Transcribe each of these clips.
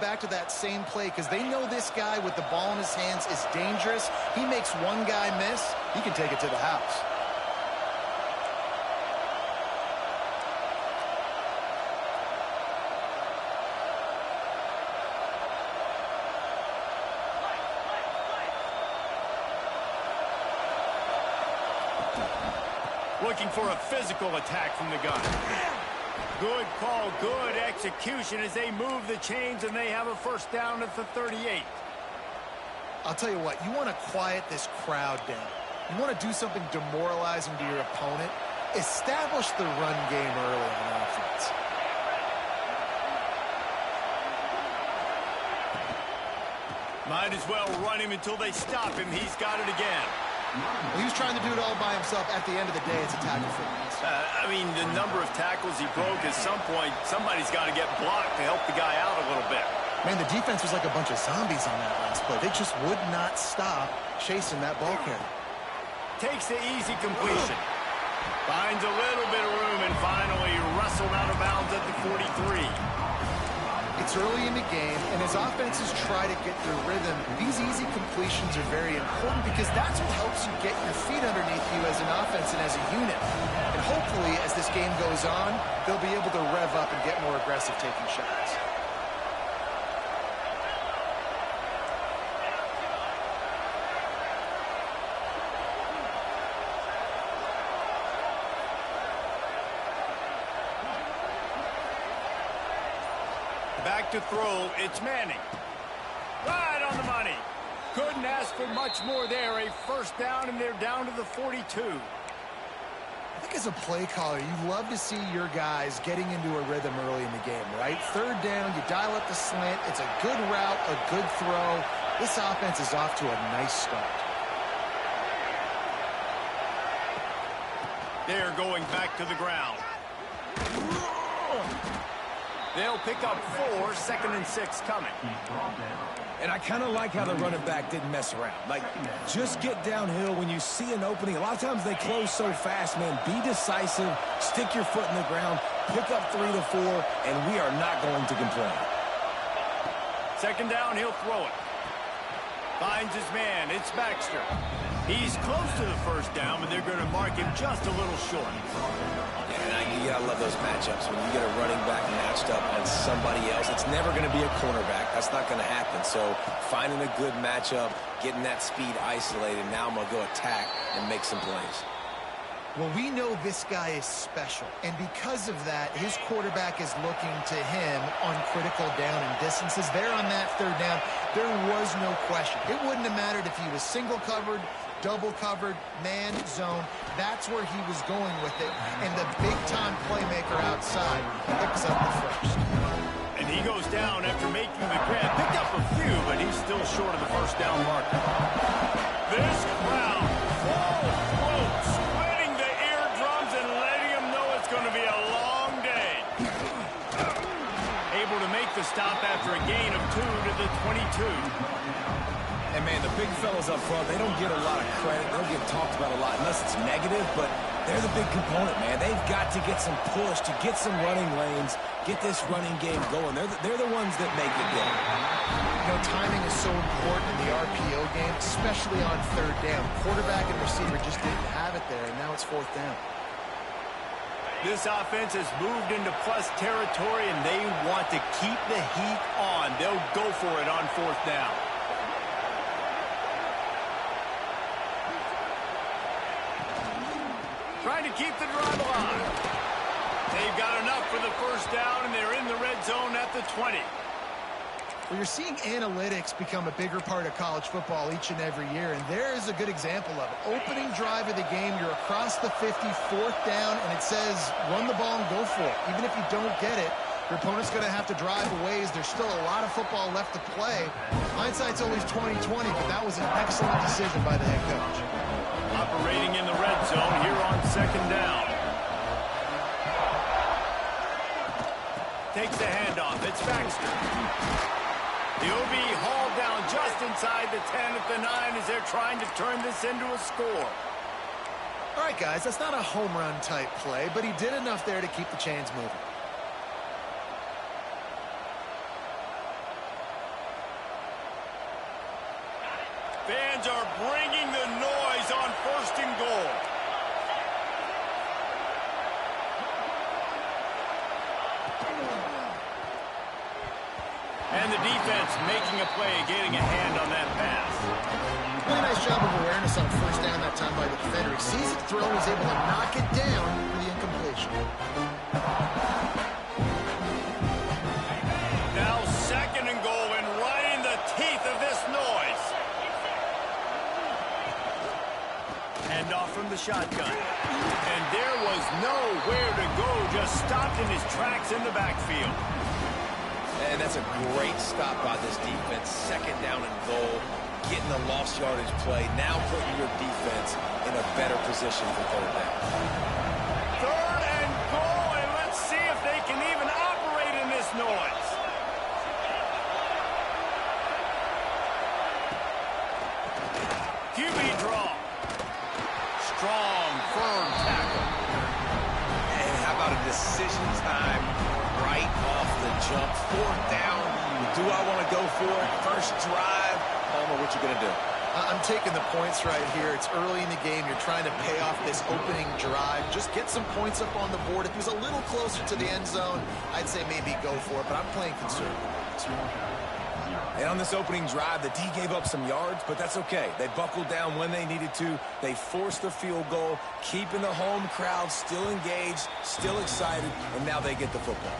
back to that same play because they know this guy with the ball in his hands is dangerous. He makes one guy miss, he can take it to the house. Looking for a physical attack from the gun. Good call, good execution as they move the chains, and they have a first down at the 38. I'll tell you what, you want to quiet this crowd down. You want to do something demoralizing to your opponent. Establish the run game early on offense. Might as well run him until they stop him. He's got it again. Well, he was trying to do it all by himself. At the end of the day, it's a tackle for loss. I mean, the number of tackles he broke, at some point, somebody's got to get blocked to help the guy out a little bit. Man, the defense was like a bunch of zombies on that last play. They just would not stop chasing that ball carrier. Takes the easy completion. Finds a little bit of room and finally wrestled out of bounds at the 43. It's early in the game, and as offenses try to get their rhythm, these easy completions are very important because that's what helps you get your feet underneath you as an offense and as a unit. And hopefully, as this game goes on, they'll be able to rev up and get more aggressive taking shots. Back to throw, it's Manning. Right on the money. Couldn't ask for much more there. A first down, and they're down to the 42. I think as a play caller, you love to see your guys getting into a rhythm early in the game, right? Third down, you dial up the slant. It's a good route, a good throw. This offense is off to a nice start. They're going back to the ground. They'll pick up 4, 2nd and 6 coming. And I kind of like how the running back didn't mess around. Like, just get downhill when you see an opening. A lot of times they close so fast, man. Be decisive, stick your foot in the ground, pick up 3 to 4, and we are not going to complain. 2nd down, he'll throw it. Finds his man, it's Baxter. He's close to the first down, but they're going to mark him just a little short. And you gotta love those matchups. When you get a running back matched up on somebody else, it's never going to be a cornerback. That's not going to happen. So finding a good matchup, getting that speed isolated, now I'm going to go attack and make some plays. Well, we know this guy is special, and because of that, his quarterback is looking to him on critical down and distances. There on that third down, there was no question. It wouldn't have mattered if he was single covered, double covered, man, zone. That's where he was going with it, and the big-time playmaker outside picks up the first. And he goes down after making the grab. Picked up a few, but he's still short of the first down marker. This crowd, full throat, splitting the eardrums and letting them know it's going to be a long day. Able to make the stop after a gain of 2 to the 22. And, man, the big fellas up front, they don't get a lot of credit. They don't get talked about a lot unless it's negative, but they're the big component, man. They've got to get some push, to get some running lanes, get this running game going. They're the ones that make it go. You know, timing is so important in the RPO game, especially on third down. Quarterback and receiver just didn't have it there, and now it's 4th down. This offense has moved into plus territory, and they want to keep the heat on. They'll go for it on 4th down. Trying to keep the drive alive. They've got enough for the first down, and they're in the red zone at the 20. Well, you're seeing analytics become a bigger part of college football each and every year, and there is a good example of it. Opening drive of the game, you're across the 50, 4th down, and it says run the ball and go for it. Even if you don't get it, your opponent's going to have to drive a ways. There's still a lot of football left to play. Hindsight's always 20/20, but that was an excellent decision by the head coach. Operating in the red zone here on 2nd down. Takes the handoff. It's Baxter. The OB hauled down just inside the 10 at the 9 as they're trying to turn this into a score. All right, guys, that's not a home run type play, but he did enough there to keep the chains moving. Fans are bringing the noise on 1st and goal. And the defense making a play, getting a hand on that pass. Really nice job of awareness on 1st down that time by the defender. He sees it throw, he's able to knock it down for the incompletion. Now 2nd and goal, and right in the teeth of this noise. Hand off from the shotgun. And there was nowhere to go, just stopped in his tracks in the backfield. And that's a great stop by this defense. 2nd down and goal, getting a lost yardage play, now putting your defense in a better position for 3rd down. 3rd and goal, and let's see if they can even operate in this noise. QB draw. Strong, firm tackle. And how about a decision time right off the jump? 4th down. Do I want to go for it? First drive. Homer, what you going to do? I'm taking the points right here. It's early in the game. You're trying to pay off this opening drive. Just get some points up on the board. If it was a little closer to the end zone, I'd say maybe go for it, but I'm playing conservative. And on this opening drive, the D gave up some yards, but that's okay. They buckled down when they needed to. They forced the field goal, keeping the home crowd still engaged, still excited, and now they get the football.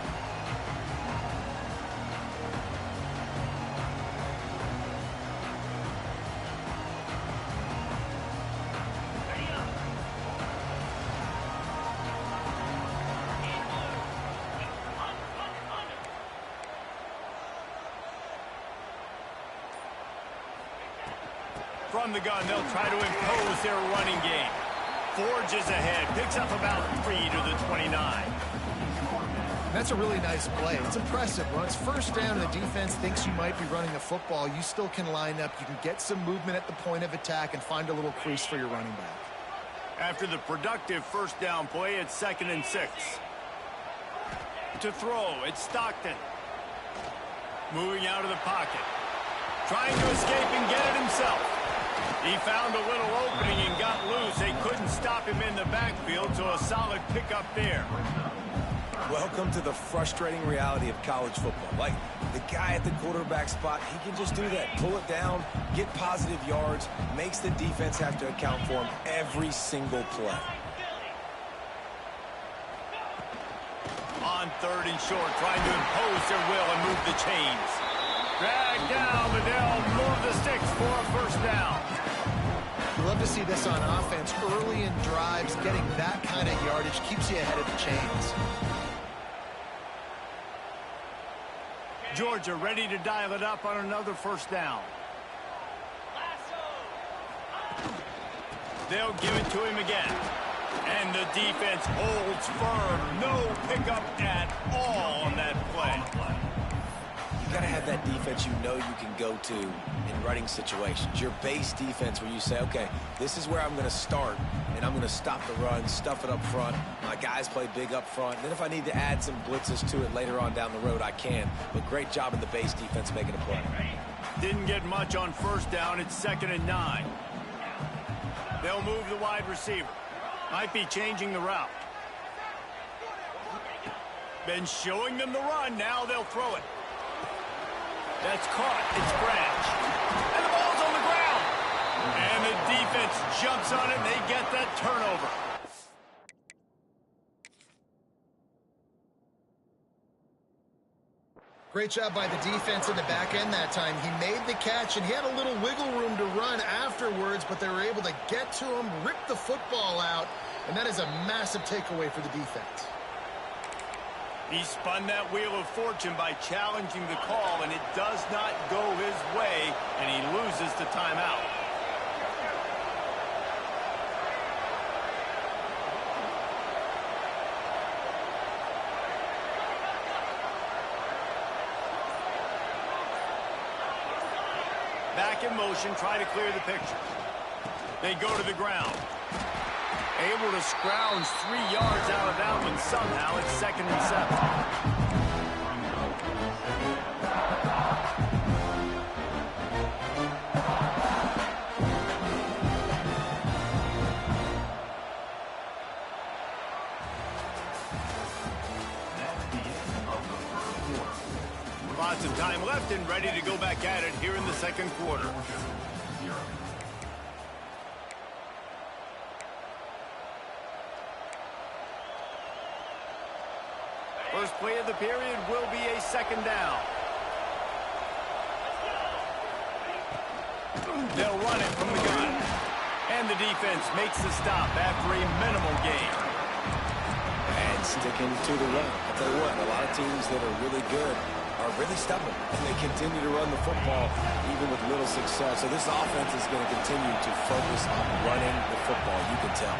From the gun, they'll try to impose their running game. Forges ahead, picks up about 3 to the 29. That's a really nice play. It's impressive. When it's 1st down and the defense thinks you might be running the football, you still can line up. You can get some movement at the point of attack and find a little crease for your running back. After the productive 1st down play, it's 2nd and 6. To throw, it's Stockton. Moving out of the pocket. Trying to escape and get it himself. He found a little opening and got loose. They couldn't stop him in the backfield, so a solid pickup there. Welcome to the frustrating reality of college football. Like, the guy at the quarterback spot, he can just do that. Pull it down, get positive yards, makes the defense have to account for him every single play. On 3rd and short, trying to impose their will and move the chains. Drag down, but they'll move the sticks for a 1st down. You love to see this on offense. Early in drives, getting that kind of yardage keeps you ahead of the chains. Georgia ready to dial it up on another 1st down. They'll give it to him again. And the defense holds firm. No pickup at all on that play. You got to have that defense you know you can go to in running situations. Your base defense where you say, okay, this is where I'm going to start, and I'm going to stop the run, stuff it up front. My guys play big up front. And then if I need to add some blitzes to it later on down the road, I can. But great job in the base defense making a play. Didn't get much on 1st down. It's 2nd and 9. They'll move the wide receiver. Might be changing the route. Been showing them the run. Now they'll throw it. That's caught. It's Branch. And the ball's on the ground. And the defense jumps on it, and they get that turnover. Great job by the defense in the back end that time. He made the catch, and he had a little wiggle room to run afterwards, but they were able to get to him, rip the football out, and that is a massive takeaway for the defense. He spun that wheel of fortune by challenging the call, and it does not go his way, and he loses the timeout. Back in motion, try to clear the picture. They go to the ground. Able to scrounge 3 yards out of that one somehow. It's 2nd and 7. time left and ready to go back at it here in the second quarter. First play of the period will be a second down. They'll run it from the gun. And the defense makes the stop after a minimal gain. And sticking to the run. I'll tell you what, a lot of teams that are really good are really stubborn. And they continue to run the football even with little success. So this offense is going to continue to focus on running the football, you can tell.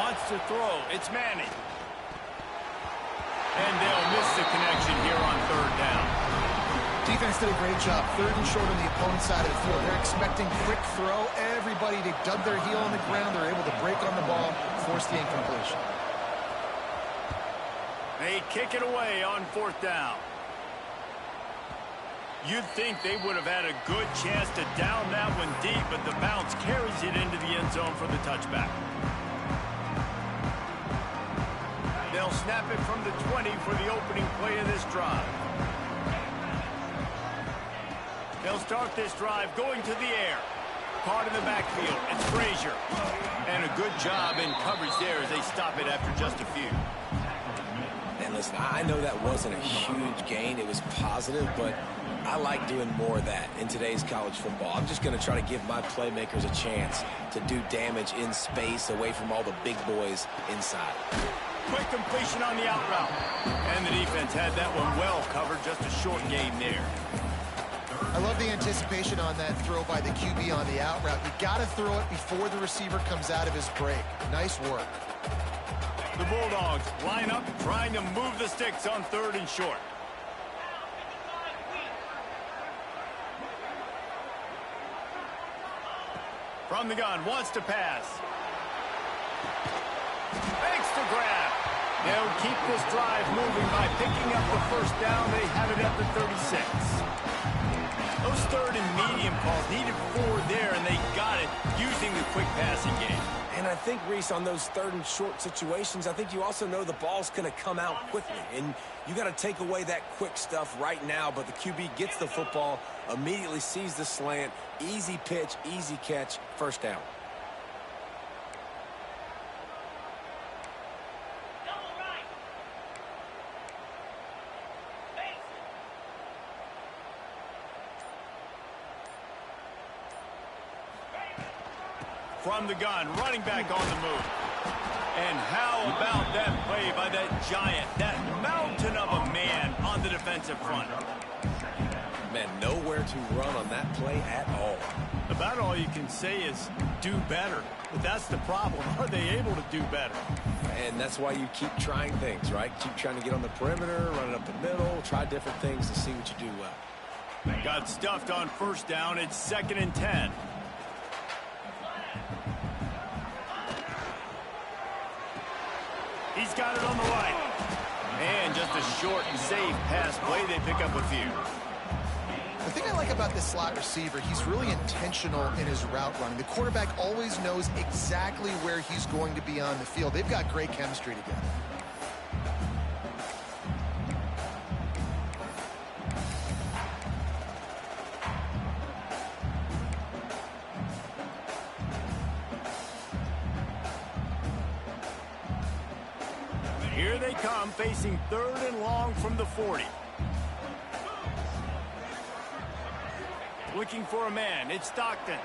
Wants to throw. It's Manning. And they'll miss the connection here on third down. Defense did a great job. Third and short on the opponent's side of the field. They're expecting quick throw. Everybody, they dug their heel on the ground. They're able to break on the ball, force the incompletion. They kick it away on fourth down. You'd think they would have had a good chance to down that one deep, but the bounce carries it into the end zone for the touchback. They'll snap it from the 20 for the opening play of this drive. They'll start this drive going to the air. Caught in the backfield. It's Frazier. And a good job in coverage there as they stop it after just a few. And listen, I know that wasn't a huge gain. It was positive, but I like doing more of that in today's college football. I'm just going to try to give my playmakers a chance to do damage in space away from all the big boys inside. Quick completion on the out route. And the defense had that one well covered. Just a short gain there. I love the anticipation on that throw by the QB on the out route. You got to throw it before the receiver comes out of his break. Nice work. The Bulldogs line up trying to move the sticks on third and short. From the gun, wants to pass. Makes the grab. They'll keep this drive moving by picking up the first down. They have it at the 36. Those third and medium calls needed 4 there, and they got it using the quick passing game. And I think, Reese, on those third and short situations, I think you also know the ball's going to come out quickly. And you got to take away that quick stuff right now. But the QB gets the football, immediately sees the slant, easy pitch, easy catch, first down. From the gun, running back on the move. And how about that play by that giant, that mountain of a man on the defensive front? Man, nowhere to run on that play at all. About all you can say is do better. But that's the problem. Are they able to do better? And that's why you keep trying things, right? Keep trying to get on the perimeter, run it up the middle, try different things to see what you do well. Got stuffed on first down. It's 2nd and 10. He's got it on the right. And just a short and safe pass play. They pick up a few. The thing I like about this slot receiver, he's really intentional in his route running. The quarterback always knows exactly where he's going to be on the field. They've got great chemistry together. Here they come, facing 3rd and long from the 40. Looking for a man. It's Stockton.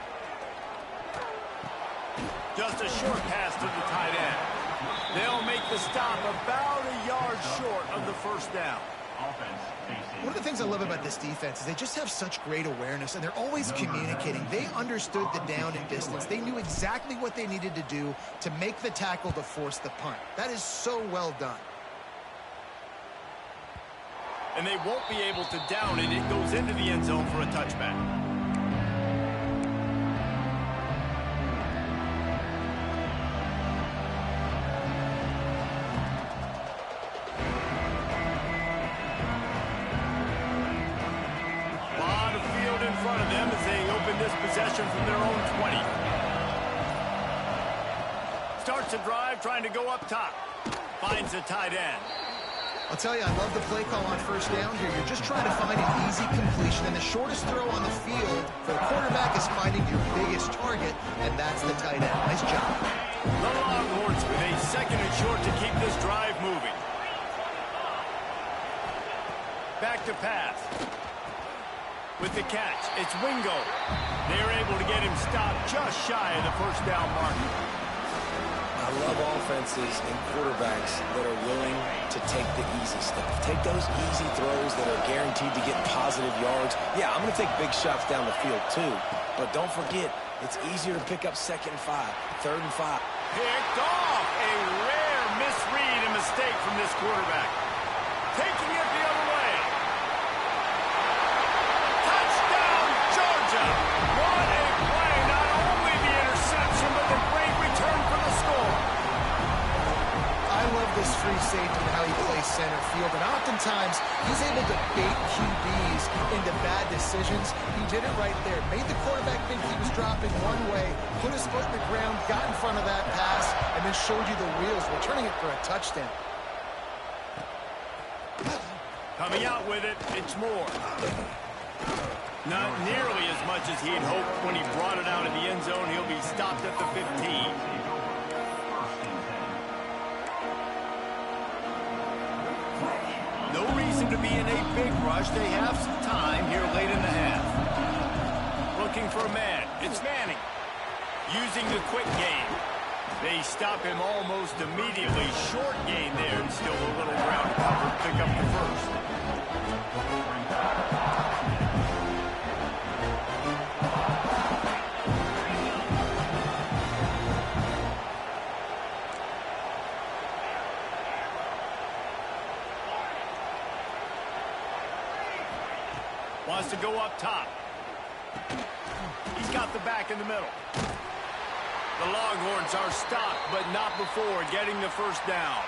Just a short pass to the tight end. They'll make the stop about a yard short of the first down. One of the things I love about this defense is they just have such great awareness, and they're always communicating. They understood the down and distance. They knew exactly what they needed to do to make the tackle to force the punt. That is so well done. And they won't be able to down it. It goes into the end zone for a touchback. This possession from their own 20. Starts a drive trying to go up top. Finds the tight end. I'll tell you, I love the play call on first down here. You're just trying to find an easy completion, and the shortest throw on the field for the quarterback is finding your biggest target, and that's the tight end. Nice job. The Longhorns with a 2nd and short to keep this drive moving. Back to pass. With the catch, it's Wingo. They're able to get him stopped just shy of the first down mark. I love offenses and quarterbacks that are willing to take the easy stuff. Take those easy throws that are guaranteed to get positive yards. Yeah, I'm going to take big shots down the field too. But don't forget, it's easier to pick up 2nd and 5, 3rd and 5. Picked off. A rare misread and mistake from this quarterback. Taking it the other way. Touchdown, Georgia. What a play. Not only the interception, but the great return for the score. I love this free safety and how he plays center field, and oftentimes he's able to bait QBs into bad decisions. He did it right there. Made the quarterback think he was dropping one way, put his foot in the ground, got in front of that pass, and then showed you the wheels, returning it for a touchdown. Coming out with it, it's Moore. Not nearly as much as he'd hoped when he brought it out of the end zone. He'll be stopped at the 15. No reason to be in a big rush. They have some time here late in the half. Looking for a man. It's Manning. Using the quick game. They stop him almost immediately. Short gain there, and still a little ground cover. Pick up the first. Wants to go up top. He's got the back in the middle. The Longhorns are stopped, but not before getting the first down.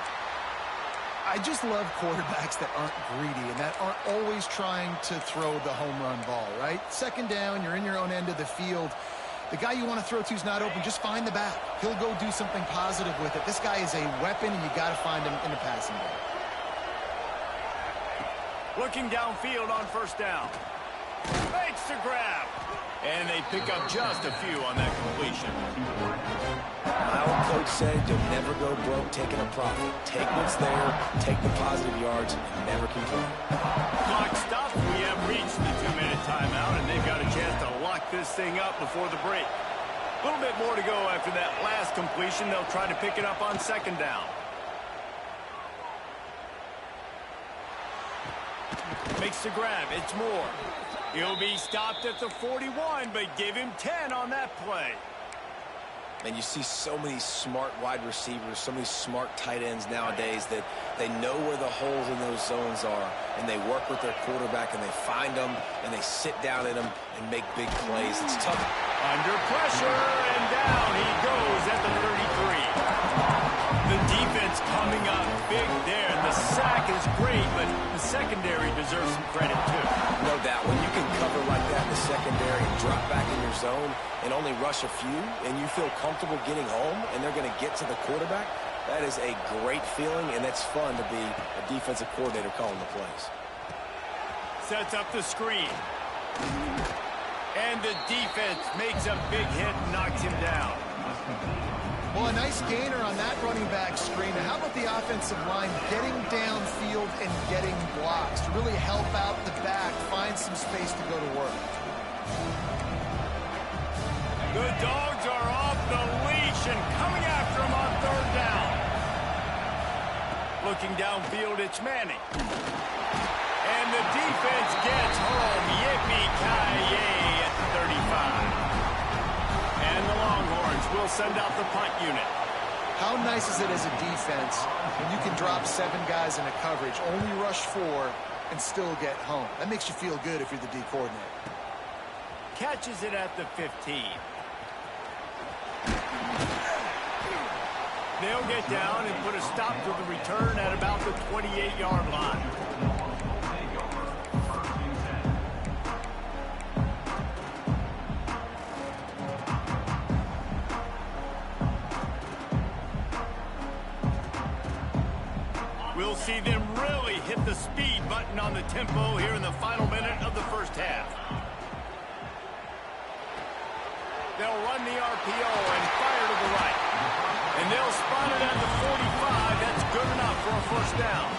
I just love quarterbacks that aren't greedy and that aren't always trying to throw the home run ball, right? 2nd down, you're in your own end of the field. The guy you want to throw to is not open. Just find the back. He'll go do something positive with it. This guy is a weapon, and you got to find him in the passing game. Looking downfield on first down. Makes the grab. And they pick up just a few on that completion. My old coach said you'll never go broke taking a profit. Take what's there, take the positive yards, and never complain. Clock stops. We have reached the 2-minute timeout, and they've got a chance to lock this thing up before the break. A little bit more to go after that last completion. They'll try to pick it up on 2nd down. Makes the grab. It's Moore. He'll be stopped at the 41, but give him 10 on that play. And you see so many smart wide receivers, so many smart tight ends nowadays that they know where the holes in those zones are, and they work with their quarterback, and they find them, and they sit down in them and make big plays. It's tough. Under pressure, and down he goes at the 33. The defense coming up big there. The sack is great, but the secondary deserves some credit, too. No doubt. When you can cover like that in the secondary and drop back in your zone and only rush a few, and you feel comfortable getting home, and they're going to get to the quarterback, that is a great feeling, and it's fun to be a defensive coordinator calling the plays. Sets up the screen. And the defense makes a big hit and knocks him down. Well, a nice gainer on that running back screen. How about the offensive line getting downfield and getting blocks to really help out the back, find some space to go to work? The Dogs are off the leash and coming after him on 3rd down. Looking downfield, it's Manning. And the defense gets home. Yippee-ki-yay at the 35. And the Longhorns will send out the punt unit. How nice is it as a defense when you can drop 7 guys into coverage, only rush 4, and still get home? That makes you feel good if you're the D coordinator. Catches it at the 15. They'll get down and put a stop to the return at about the 28-yard line. We'll We'll see them really hit the speed button on the tempo here in the final minute of the first half. They'll run the RPO and fire to the right. And they'll spot it at the 45. That's good enough for a first down.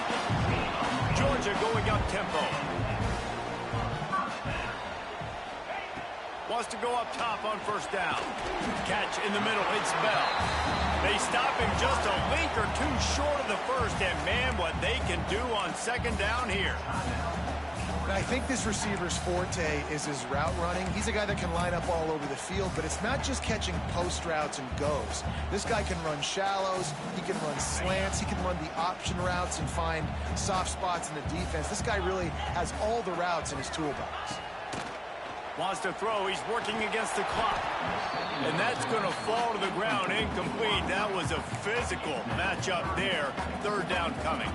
Georgia going up tempo. Wants to go up top on first down. Catch in the middle. It's Bell. They stop him just a link or two short of the first. And, man, what they can do on second down here. I think this receiver's forte is his route running. He's a guy that can line up all over the field, but it's not just catching post routes and goes. This guy can run shallows, he can run slants, he can run the option routes and find soft spots in the defense. This guy really has all the routes in his toolbox. Wants to throw. He's working against the clock. And that's going to fall to the ground incomplete. That was a physical matchup there. Third down coming.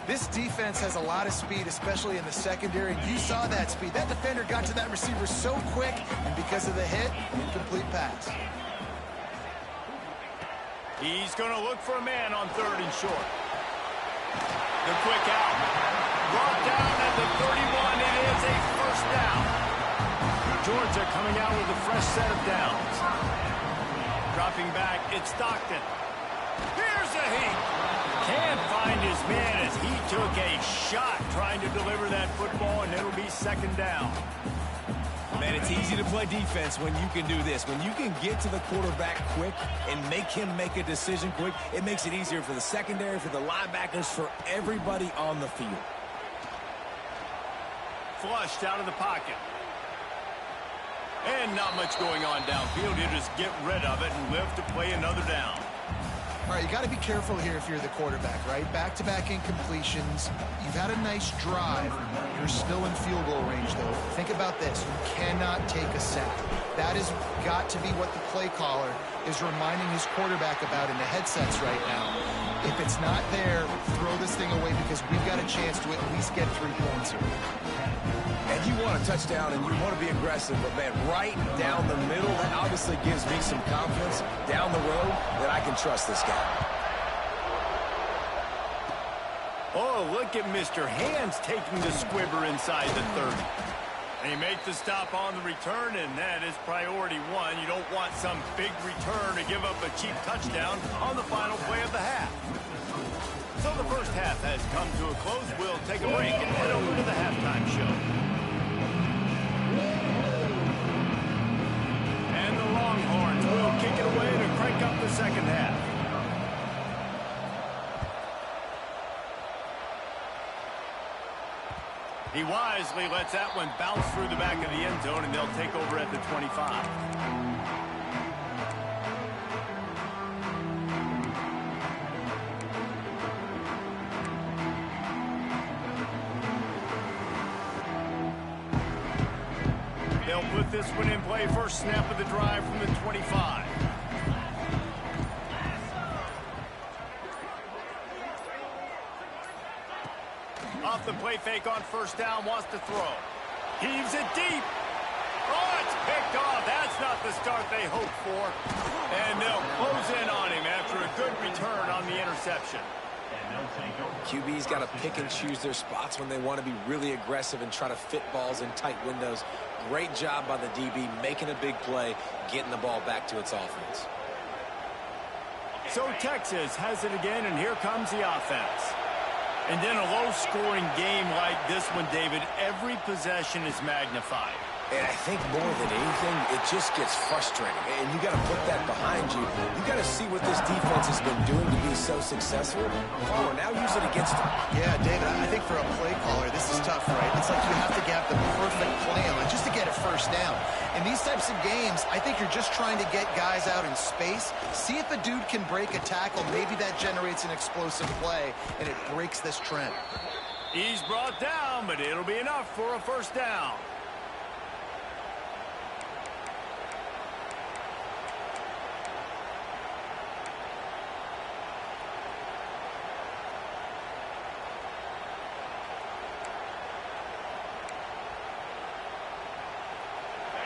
This defense has a lot of speed, especially in the secondary. You saw that speed. That defender got to that receiver so quick, and because of the hit, incomplete pass. He's going to look for a man on third and short. The quick out. Brought down at the 31. It is a first down. Georgia coming out with a fresh set of downs. Dropping back, it's Stockton. Here's a heat. Can't find his man as he took a shot trying to deliver that football, and it'll be second down. Man, it's easy to play defense when you can do this. When you can get to the quarterback quick and make him make a decision quick, it makes it easier for the secondary, for the linebackers, for everybody on the field. Flushed out of the pocket. And not much going on downfield. You just get rid of it and live to play another down. All right, you got to be careful here if you're the quarterback, right? Back-to-back incompletions. You've had a nice drive. You're still in field goal range, though. Think about this. You cannot take a sack. That has got to be what the play caller is reminding his quarterback about in the headsets right now. If it's not there, throw this thing away because we've got a chance to at least get 3 points here. And you want a touchdown and you want to be aggressive, but, man, right down the middle, that obviously gives me some confidence down the road that I can trust this guy. Oh, look at Mr. Hands taking the squibber inside the 30. They make the stop on the return, and that is priority one. You don't want some big return to give up a cheap touchdown on the final play of the half. So the first half has come to a close. We'll take a break and head over to the halftime show. And the Longhorns will kick it away to crank up the second half. He wisely lets that one bounce through the back of the end zone, and they'll take over at the 25. They'll put this one in play. First snap of the drive from the 25. Off the play fake on first down, wants to throw. Heaves it deep. Oh, it's picked off. That's not the start they hoped for. And they'll close in on him after a good return on the interception. QB's got to pick and choose their spots when they want to be really aggressive and try to fit balls in tight windows. Great job by the DB making a big play, getting the ball back to its offense. So Texas has it again, and here comes the offense. And then a low-scoring game like this one, David, every possession is magnified. And I think more than anything, it just gets frustrating. And you got to put that behind you. You got to see what this defense has been doing to be so successful. Oh, now use it against them. Yeah, David, I think for a play caller, this is tough, right? It's like you have to have the perfect plan just to get a first down. In these types of games, I think you're just trying to get guys out in space. See if a dude can break a tackle. Maybe that generates an explosive play, and it breaks this trend. He's brought down, but it'll be enough for a first down.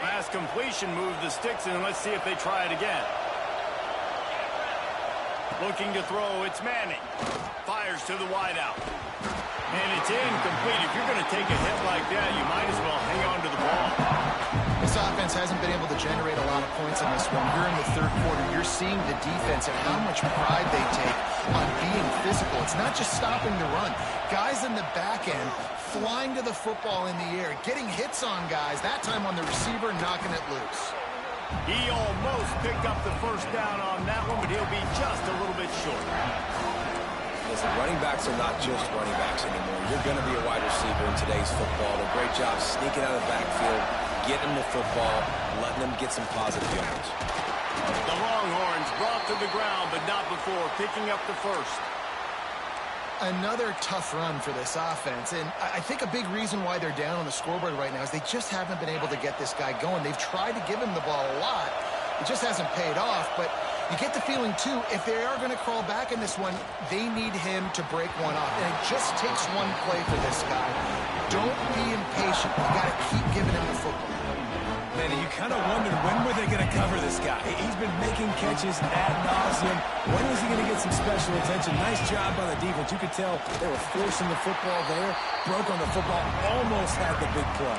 Last completion moved the sticks, and let's see if they try it again. Looking to throw, it's Manning. Fires to the wideout. And it's incomplete. If you're going to take a hit like that, you might as well hang on to the ball. This offense hasn't been able to generate a lot of points in this one. Here in the third quarter, you're seeing the defense and how much pride they take on being physical. It's not just stopping the run. Guys in the back end flying to the football in the air, getting hits on guys, that time on the receiver, knocking it loose. He almost picked up the first down on that one, but he'll be just a little bit short. Listen, running backs are not just running backs anymore. You're going to be a wide receiver in today's football. A great job sneaking out of the backfield, getting them the football, letting them get some positive yards. The Longhorns brought to the ground, but not before picking up the first. Another tough run for this offense, and I think a big reason why they're down on the scoreboard right now is they just haven't been able to get this guy going. They've tried to give him the ball a lot. It just hasn't paid off, but you get the feeling, too, if they are going to crawl back in this one, they need him to break one off, and it just takes one play for this guy. Don't be impatient. You got to keep giving him the football. Man, you kind of wondered when were they going to cover this guy. He's been making catches ad nauseum. When was he going to get some special attention? Nice job by the defense. You could tell they were forcing the football there, broke on the football, almost had the big play.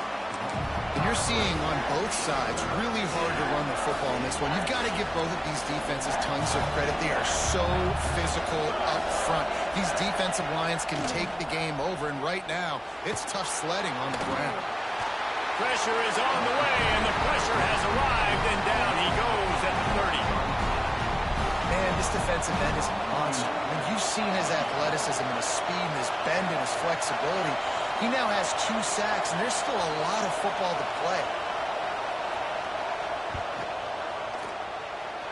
And you're seeing on both sides really hard to run the football in this one. You've got to give both of these defenses tons of credit. They are so physical up front. These defensive lines can take the game over, and right now, it's tough sledding on the ground. Pressure is on the way, and the pressure has arrived, and down he goes at the 30. Man, this defensive end is a monster. I mean, you've seen his athleticism and his speed and his bend and his flexibility. He now has 2 sacks, and there's still a lot of football to play.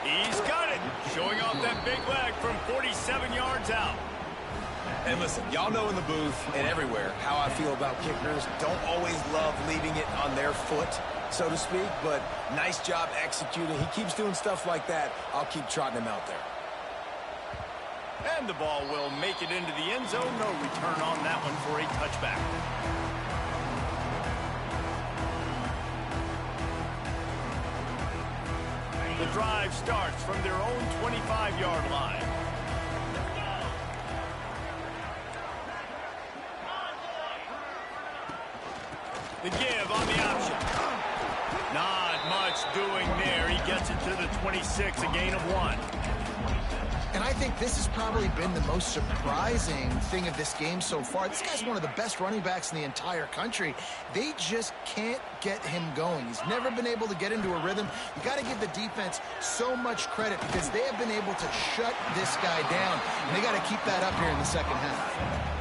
He's got it, showing off that big leg from 47 yards out. And listen, y'all know in the booth and everywhere how I feel about kickers. Don't always love leaving it on their foot, so to speak, but nice job executing. He keeps doing stuff like that. I'll keep trotting him out there. And the ball will make it into the end zone. No return on that one for a touchback. The drive starts from their own 25-yard line. The give on the option. Not much doing there. He gets it to the 26, a gain of 1. And I think this has probably been the most surprising thing of this game so far. This guy's one of the best running backs in the entire country. They just can't get him going. He's never been able to get into a rhythm. You got to give the defense so much credit because they have been able to shut this guy down. And they got to keep that up here in the second half.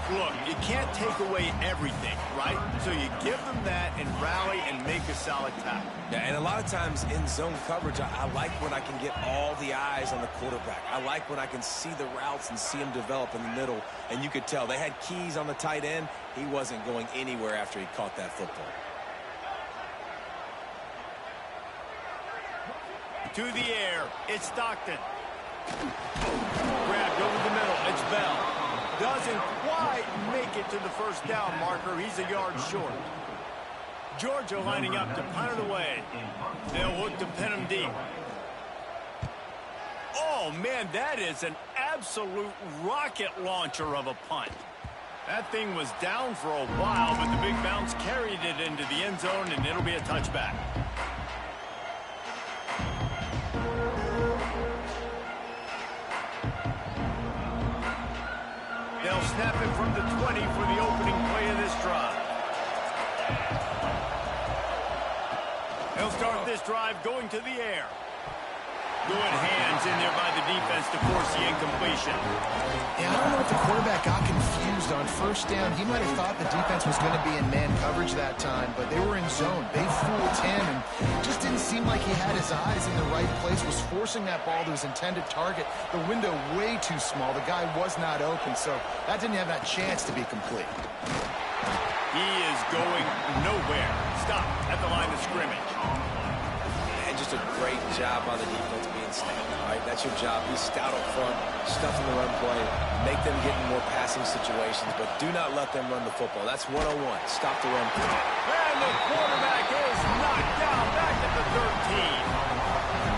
Look, you can't take away everything, right? So you give them that and rally and make a solid tackle. Yeah, and a lot of times in zone coverage, I like when I can get all the eyes on the quarterback. I like when I can see the routes and see him develop in the middle. And you could tell they had keys on the tight end. He wasn't going anywhere after he caught that football. To the air, it's Stockton. Grabbed over the middle, it's Bell. Doesn't quite make it to the first down marker. He's a yard short. Georgia lining up to punt it away. They'll look to pin him deep. Oh, man, that is an absolute rocket launcher of a punt. That thing was down for a while, but the big bounce carried it into the end zone, and it'll be a touchback. They'll snap it from the 20 for the opening play of this drive. They'll start this drive going to the air. Good hands in there by the defense to force the incompletion. Yeah, I don't know if the quarterback got confused on first down. He might have thought the defense was going to be in man coverage that time, but they were in zone. They fooled him, and it just didn't seem like he had his eyes in the right place, was forcing that ball to his intended target. The window way too small. The guy was not open, so that didn't have that chance to be complete. He is going nowhere. Stop at the line of scrimmage. And just a great job on the defense being stout. All right, that's your job. Be stout up front, stuff in the run play, make them get in more passing situations, but do not let them run the football. That's 101. Stop the run play. And the quarterback is knocked down back at the 13.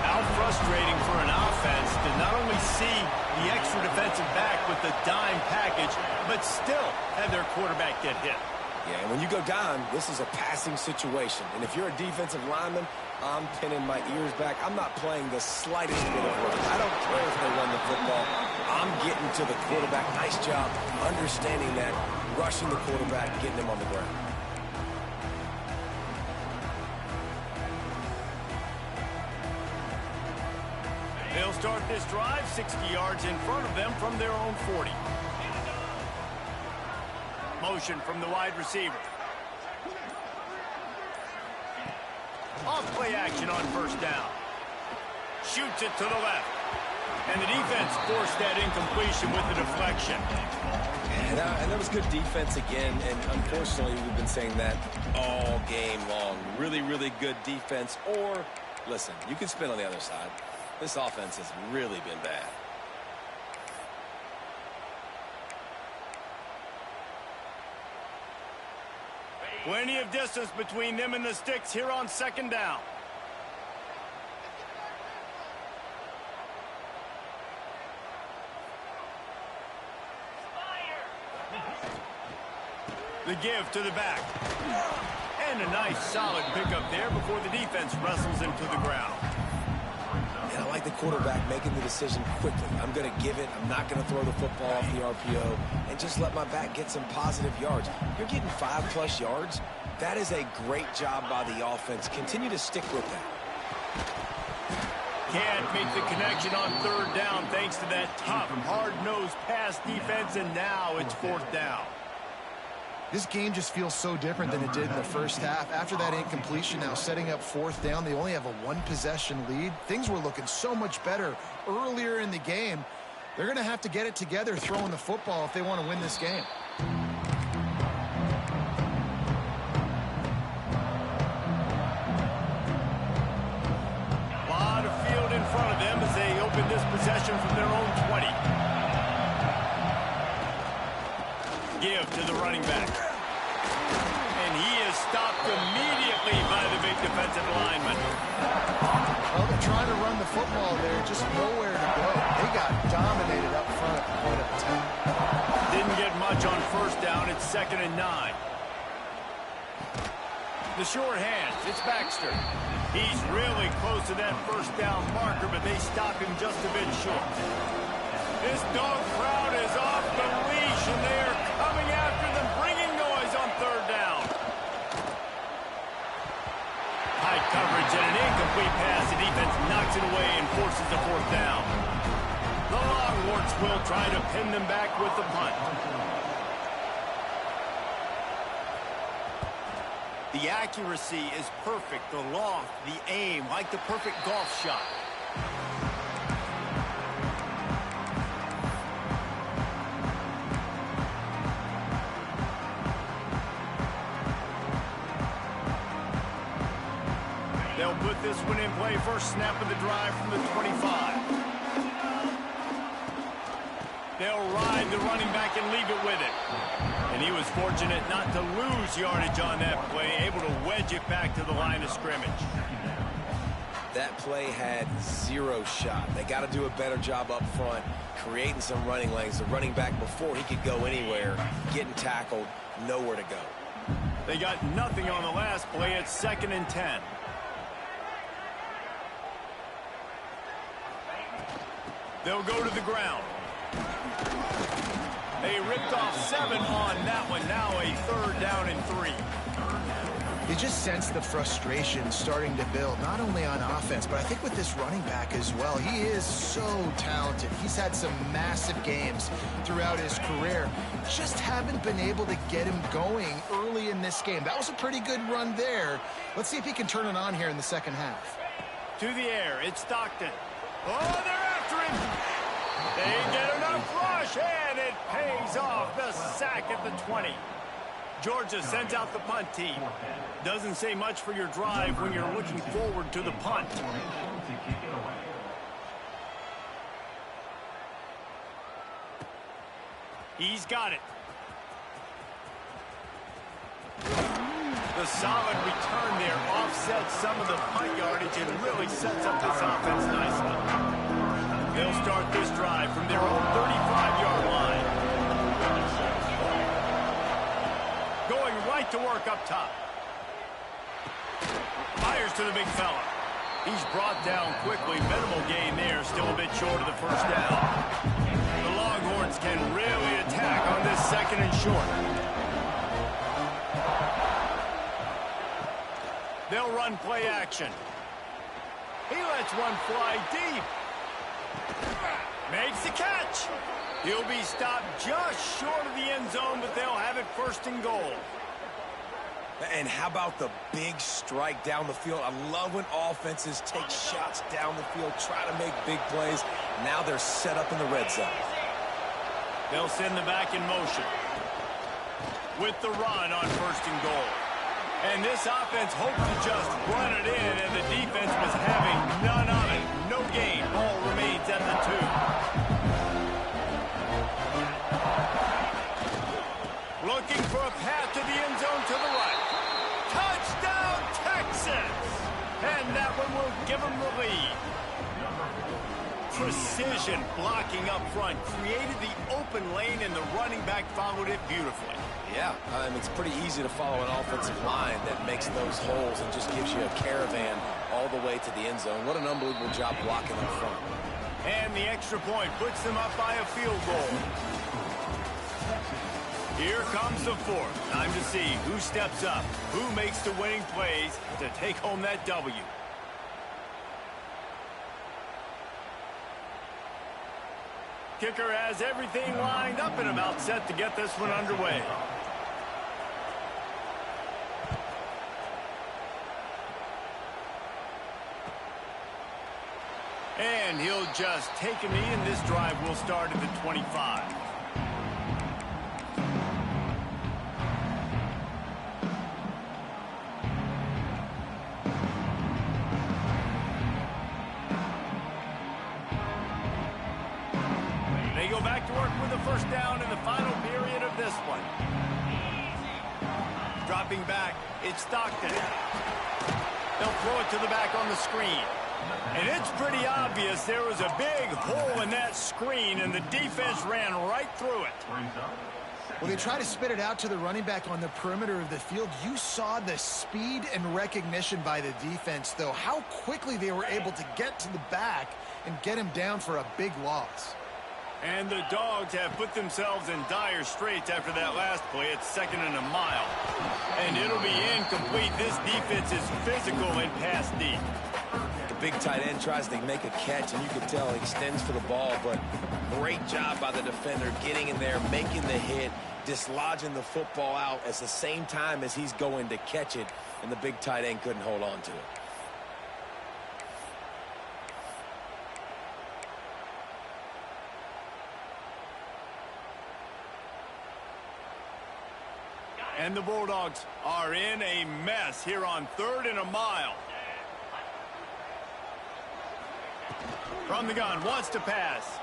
How frustrating for an offense to not only see the extra defensive back with the dime package, but still had their quarterback get hit. Yeah, and when you go down, this is a passing situation. And if you're a defensive lineman, I'm pinning my ears back. I'm not playing the slightest bit of work. I don't care if they run the football. I'm getting to the quarterback. Nice job understanding that, rushing the quarterback, getting him on the ground. They'll start this drive 60 yards in front of them from their own 40. Motion from the wide receiver. Off play action on first down. Shoots it to the left. And the defense forced that incompletion with the deflection. And that was good defense again, and unfortunately we've been saying that all game long. Really, really good defense. Or, listen, you can spin on the other side. This offense has really been bad. Plenty of distance between them and the sticks here on second down. The give to the back. And a nice solid pickup there before the defense wrestles him to the ground. And I like the quarterback making the decision quickly. I'm going to give it. I'm not going to throw the football off the RPO and just let my back get some positive yards. You're getting 5+ yards. That is a great job by the offense. Continue to stick with that. Can't make the connection on third down thanks to that tough, hard-nosed pass defense, and now it's fourth down. This game just feels so different than it did in the first half. After that incompletion, now setting up fourth down, they only have a one-possession lead. Things were looking so much better earlier in the game. They're going to have to get it together throwing the football if they want to win this game. A lot of field in front of them as they open this possession from their own 20. Give to the running back. And he is stopped immediately by the big defensive lineman. Well, they're trying to run the football there, just nowhere to go. They got dominated up front at the point of attack. Didn't get much on first down. It's 2nd and 9. The short hands. It's Baxter. He's really close to that first down marker, but they stop him just a bit short. This dog crowd is off the leash, and they are coming after them, bringing noise on third down. High coverage and an incomplete pass. The defense knocks it away and forces the fourth down. The Longhorns will try to pin them back with the punt. The accuracy is perfect. The loft, the aim, like the perfect golf shot. They'll put this one in play. First snap of the drive from the 25. They'll ride the running back and leave it with it. And he was fortunate not to lose yardage on that play, able to wedge it back to the line of scrimmage. That play had 0 shot. They got to do a better job up front, creating some running lanes. The running back, before he could go anywhere, getting tackled, nowhere to go. They got nothing on the last play. It's 2nd and 10. They'll go to the ground. They ripped off 7 on that one. Now a 3rd down and 3. You just sense the frustration starting to build, not only on offense, but I think with this running back as well. He is so talented. He's had some massive games throughout his career. Just haven't been able to get him going early in this game. That was a pretty good run there. Let's see if he can turn it on here in the second half. To the air, it's Stockton. Oh, they're after him. They get enough rush, and it pays off. The sack at the 20. Georgia sends out the punt team. Doesn't say much for your drive when you're looking forward to the punt. He's got it. The solid return there offsets some of the punt yardage and really sets up this offense nicely. They'll start this drive from their own 35-yard line. Going right to work up top. Fires to the big fella. He's brought down quickly. Minimal gain there. Still a bit short of the first down. The Longhorns can really attack on this second and short. They'll run play action. He lets one fly deep. Makes the catch. He'll be stopped just short of the end zone, but they'll have it first and goal. And how about the big strike down the field? I love when offenses take shots down the field, try to make big plays. Now they're set up in the red zone. They'll send the back in motion with the run on first and goal. And this offense hoped to just run it in, and the defense was having none of it. No gain. Ball remains at the 2. Looking for a path to the end zone to the right. Touchdown, Texas! And that one will give them the lead. Precision blocking up front created the open lane, and the running back followed it beautifully. Yeah, it's pretty easy to follow an offensive line that makes those holes and just gives you a caravan all the way to the end zone. What an unbelievable job blocking up front. And the extra point puts them up by a field goal. Here comes the fourth. Time to see who steps up, who makes the winning plays to take home that W. Kicker has everything lined up and about set to get this one underway. And he'll just take a knee, and this drive will start at the 25. They go back to work with a first down in the final period of this one. Dropping back, it's Stockton. They'll throw it to the back on the screen. And it's pretty obvious there was a big hole in that screen, and the defense ran right through it. When they try to spit it out to the running back on the perimeter of the field, you saw the speed and recognition by the defense, though, how quickly they were able to get to the back and get him down for a big loss. And the Dogs have put themselves in dire straits after that last play. It's 2nd and a mile. And it'll be incomplete. This defense is physical and pass deep. The big tight end tries to make a catch, and you can tell he extends for the ball, but great job by the defender getting in there, making the hit, dislodging the football out at the same time as he's going to catch it, and the big tight end couldn't hold on to it. And the Bulldogs are in a mess here on 3rd and a mile. From the gun, wants to pass.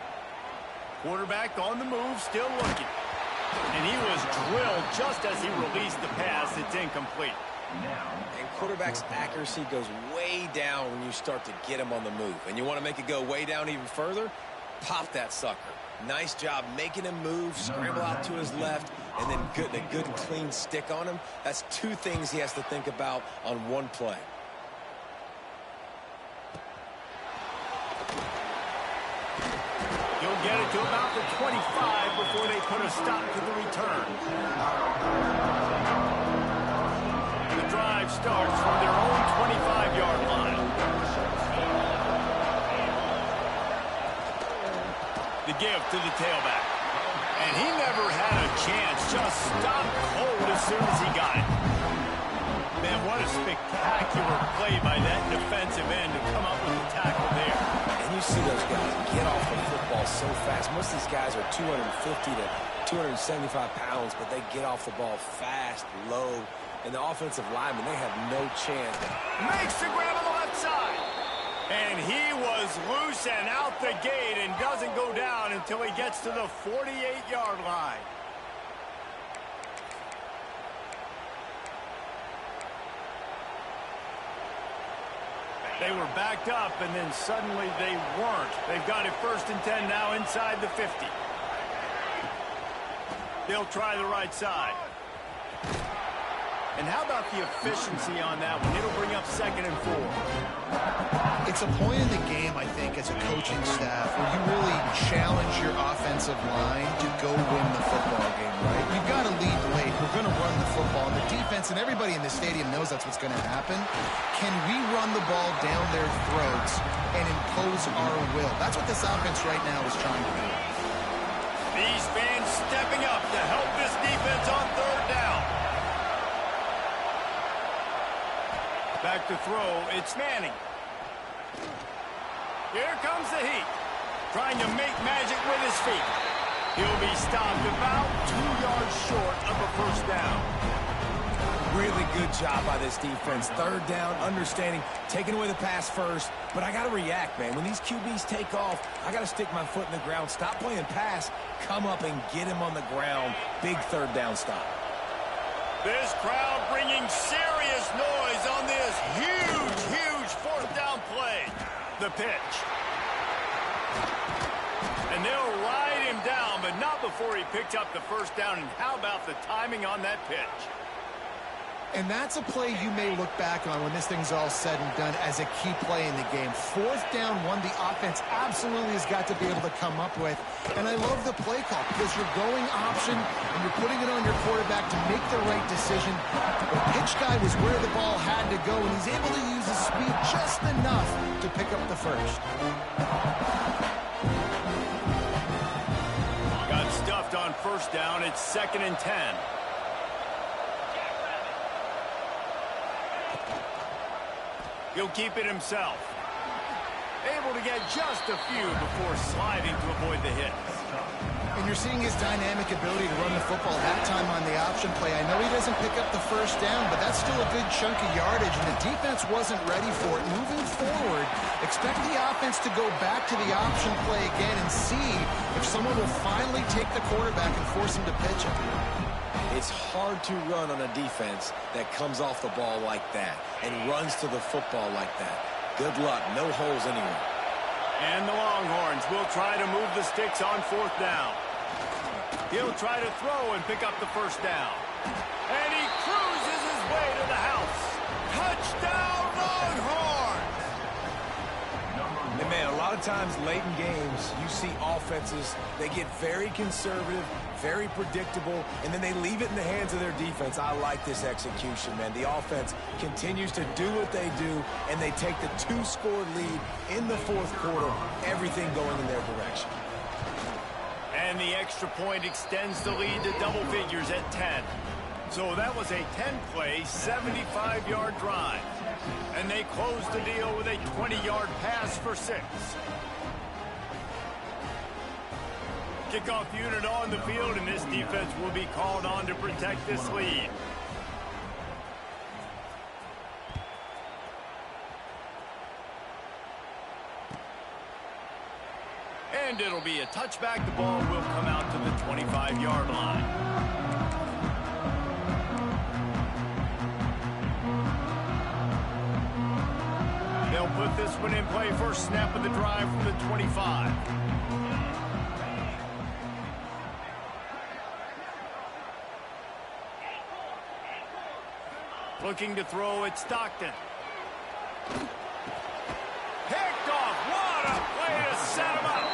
Quarterback on the move, still looking. And he was drilled just as he released the pass. It's incomplete. And quarterback's accuracy goes way down when you start to get him on the move. And you want to make it go way down even further? Pop that sucker. Nice job making him move, scramble out to his left, and then a good clean stick on him. That's 2 things he has to think about on one play. He'll get it to about the 25 before they put a stop to the return. The drive starts from their own 25-yard line. The give to the tailback. And he never had a chance. Just stopped cold as soon as he got it. Man, what a spectacular play by that defensive end to come up with the tackle there. And you see those guys get off the football so fast. Most of these guys are 250 to 275 pounds, but they get off the ball fast, low. And the offensive linemen, they have no chance. Makes the grab on the left side. And he was loose and out the gate and doesn't go down until he gets to the 48-yard line. They were backed up, and then suddenly they weren't. They've got it 1st and 10 now inside the 50. They'll try the right side. And how about the efficiency on that one? It'll bring up 2nd and 4. It's a point in the game, I think, as a coaching staff, where you really challenge your offensive line to go win the football game, right? You've got to lead late. We're going to run the football. And the defense and everybody in the stadium knows that's what's going to happen. Can we run the ball down their throats and impose our will? That's what this offense right now is trying to do. These fans stepping up to help this defense on 3rd down. Back to throw, it's Manning. Here comes the heat. Trying to make magic with his feet. He'll be stopped about 2 yards short of a 1st down. Really good job by this defense. 3rd down, understanding, taking away the pass first. But I got to react, man. When these QBs take off, I got to stick my foot in the ground, stop playing pass, come up and get him on the ground. Big 3rd down stop. This crowd bringing serious noise on this huge 4th down play. The pitch. And they'll ride him down, but not before he picked up the 1st down. And how about the timing on that pitch? And that's a play you may look back on when this thing's all said and done as a key play in the game. 4th down, one the offense absolutely has got to be able to come up with. And I love the play call because you're going option and you're putting it on your quarterback to make the right decision. The pitch guy was where the ball had to go, and he's able to use his speed just enough to pick up the 1st. Got stuffed on 1st down. It's 2nd and 10. He'll keep it himself. Able to get just a few before sliding to avoid the hits. And you're seeing his dynamic ability to run the football that time on the option play. I know he doesn't pick up the 1st down, but that's still a good chunk of yardage, and the defense wasn't ready for it. Moving forward, expect the offense to go back to the option play again and see if someone will finally take the quarterback and force him to pitch it. It's hard to run on a defense that comes off the ball like that and runs to the football like that. Good luck. No holes anywhere. And the Longhorns will try to move the sticks on 4th down. He'll try to throw and pick up the 1st down. And he cruises his way to the house. Touchdown, Longhorns! And man, a lot of times late in games, you see offenses, they get very conservative, very predictable, and then they leave it in the hands of their defense. I like this execution, man. The offense continues to do what they do, and they take the 2-score lead in the 4th quarter, everything going in their direction. And the extra point extends the lead to double figures at 10. So that was a 10-play, 75-yard drive. And they closed the deal with a 20-yard pass for 6. Kickoff unit on the field, and this defense will be called on to protect this lead. And it'll be a touchback. The ball will come out to the 25-yard line. They'll put this one in play. First snap of the drive from the 25. Looking to throw at Stockton. Picked off. What a play to set him up.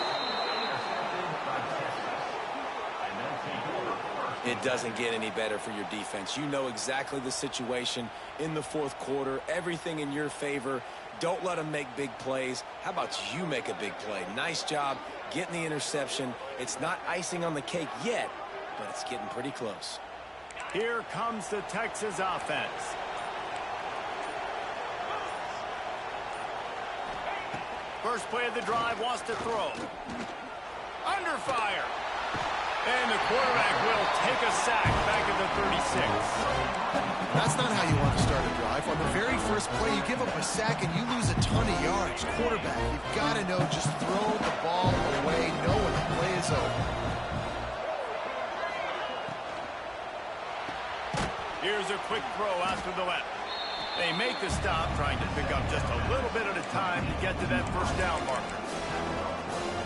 It doesn't get any better for your defense. You know exactly the situation in the 4th quarter. Everything in your favor. Don't let them make big plays. How about you make a big play? Nice job getting the interception. It's not icing on the cake yet, but it's getting pretty close. Here comes the Texas offense. First play of the drive, wants to throw. Under fire. And the quarterback will take a sack back at the 36. That's not how you want to start a drive. On the very first play, you give up a sack and you lose a ton of yards. Quarterback, you've got to know, just throw the ball away, know when the play is over. Here's a quick throw out to the left. They make the stop, trying to pick up just a little bit at a time to get to that first down marker.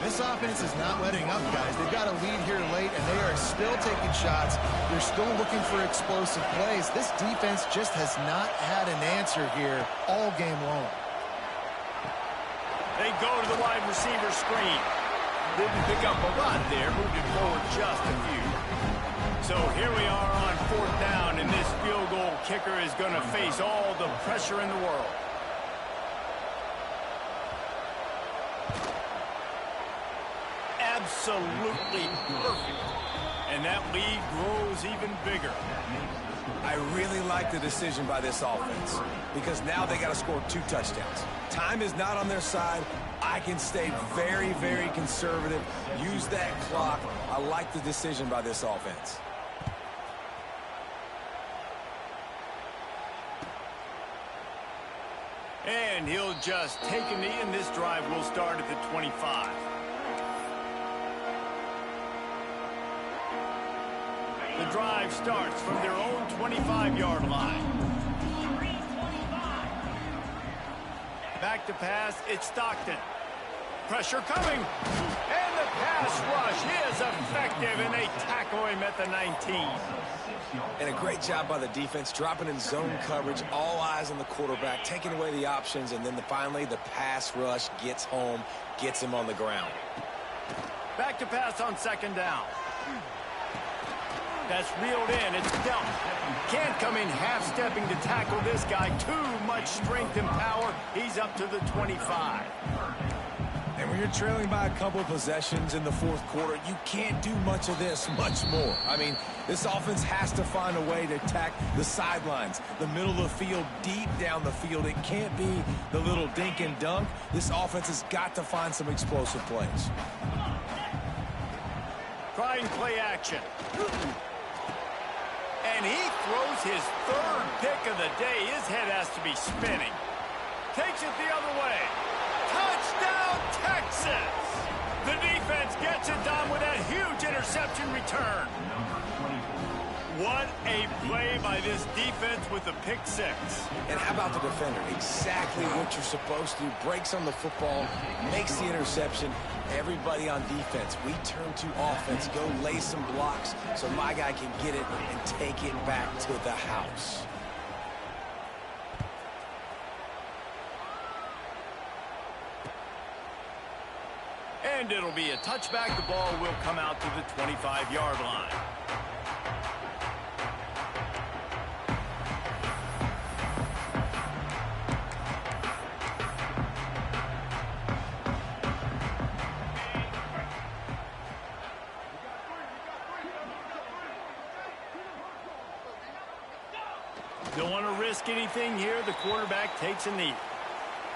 This offense is not letting up, guys. They've got a lead here late, and they are still taking shots. They're still looking for explosive plays. This defense just has not had an answer here all game long. They go to the wide receiver screen. Didn't pick up a lot there, moved it forward just a few. So here we are on fourth down, and this field goal kicker is going to face all the pressure in the world. Absolutely perfect. And that lead grows even bigger. I really like the decision by this offense because now they got to score 2 touchdowns. Time is not on their side. I can stay very, very conservative. Use that clock. I like the decision by this offense. And he'll just take a knee, and this drive will start at the 25. The drive starts from their own 25-yard line. Back to pass, it's Stockton. Pressure coming. And the pass rush is effective, and they tackle him at the 19. And a great job by the defense, dropping in zone coverage, all eyes on the quarterback, taking away the options, and then finally the pass rush gets home, gets him on the ground. Back to pass on second down. That's reeled in. It's dealt. Can't come in half-stepping to tackle this guy. Too much strength and power. He's up to the 25. And when you're trailing by a couple of possessions in the fourth quarter, you can't do much of this, much more. I mean, this offense has to find a way to attack the sidelines, the middle of the field, deep down the field. It can't be the little dink and dunk. This offense has got to find some explosive plays. Trying play action. And he throws his third pick of the day. His head has to be spinning. Takes it the other way. Touchdown, Texas! The defense gets it done with that huge interception return. What a play by this defense with the pick six. And how about the defender? Exactly what you're supposed to do. Breaks on the football, makes the interception. Everybody on defense, we turn to offense. Go lay some blocks so my guy can get it and take it back to the house. And it'll be a touchback. The ball will come out to the 25-yard line. Don't want to risk anything here. The quarterback takes a knee.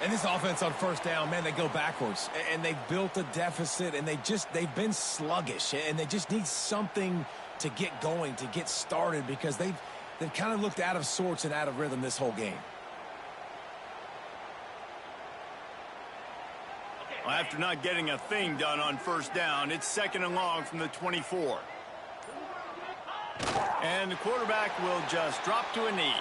And this offense on first down, man, they go backwards. And they've built a deficit, and they've been sluggish. And they just need something to get going, to get started, because they've kind of looked out of sorts and out of rhythm this whole game. Well, after not getting a thing done on first down, it's second and long from the 24. And the quarterback will just drop to a knee.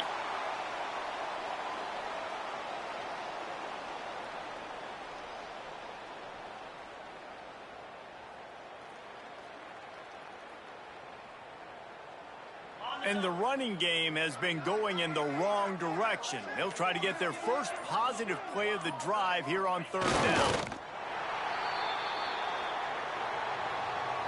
And the running game has been going in the wrong direction. They'll try to get their first positive play of the drive here on third down.